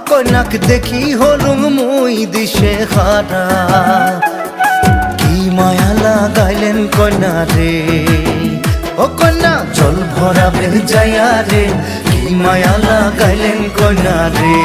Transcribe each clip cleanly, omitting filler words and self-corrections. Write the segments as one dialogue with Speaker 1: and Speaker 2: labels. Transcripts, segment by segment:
Speaker 1: কন্যাক দেখি হলুম মুই দিশে হারা কি মায়া লাগাইলেন কন্যা রে ও কন্যা জল ভরাবে যায়া রে কি মায়া লাগাইলেন কন্যা রে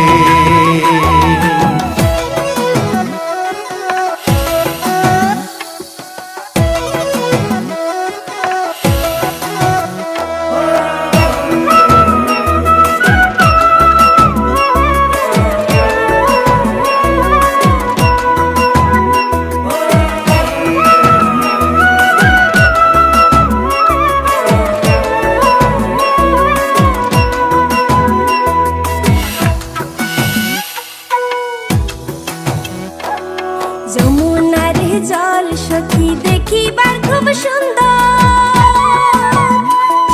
Speaker 2: যমুনার জল সখী দেখিবার খুব সুন্দর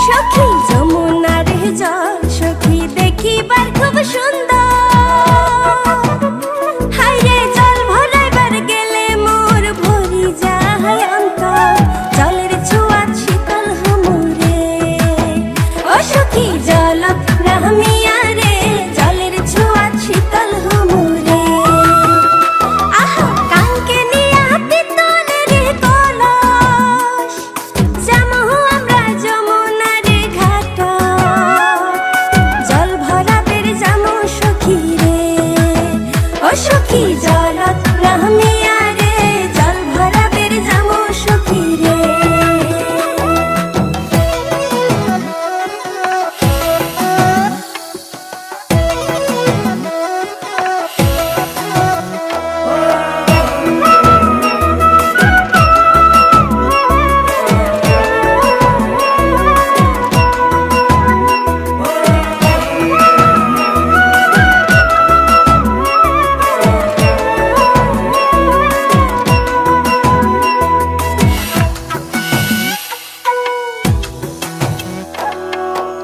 Speaker 2: সখী যমুনার জল সখী দেখিবার খুব সুন্দর হায়রে জল ভরাইবার গেলে মোর ভরি যায় অন্তর জলের ছোঁয়া শীতল হুমুরে ও সখী জল প্রামিয়া রে জলের ছোঁয়া শীতল হুমুরে সখী জলত প্রামিয়া রে জল ভরাবের যামো সখী রে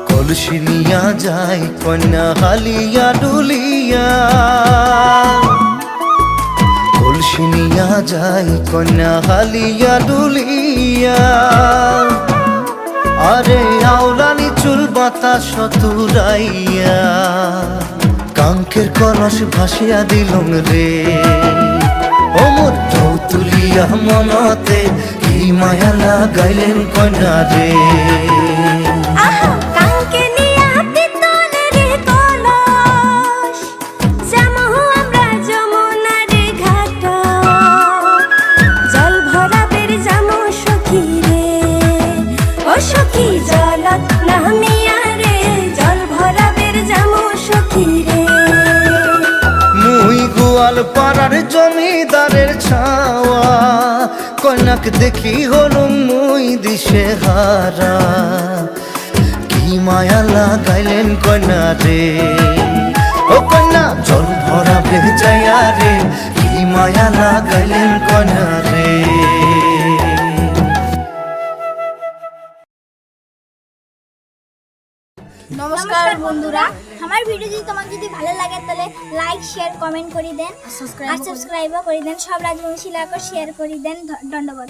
Speaker 1: কলসি নিয়া যায় কন্যা হালিয়া ডুলিয়া কলসি নিয়া যায় কন্যা হালিয়া ডুলিয়া আরে আওলানি চুল বাতাস তুরাইয়া কাঙ্কের কলস ভাসিয়া দিলুম রে ও মোর ঢৌ তুলিয়া মনতে কি মায়া লাগাইলেন কন্যা রে
Speaker 2: সখী জলত নামিয়া রে জল ভরাবের যামো সখী রে
Speaker 1: মুই গোয়াল পাড়ার জমিদারের ছাওয়া কন্যাক দেখি হলুম মুই দিশে হারা কি মায়া লাগাইলেন কন্যা রে ও কন্যা জল ভরাবে যায়া রে কি মায়া লাগাইলেন কন্যা রে
Speaker 3: নমস্কার বন্ধুরা, আমার ভিডিও যদি ভালো লাগে তাহলে লাইক শেয়ার কমেন্ট করে দেন আর সাবস্ক্রাইবও করে দেন। সব রাজবংশী লাইক শেয়ার করে দেন। ধন্যবাদ।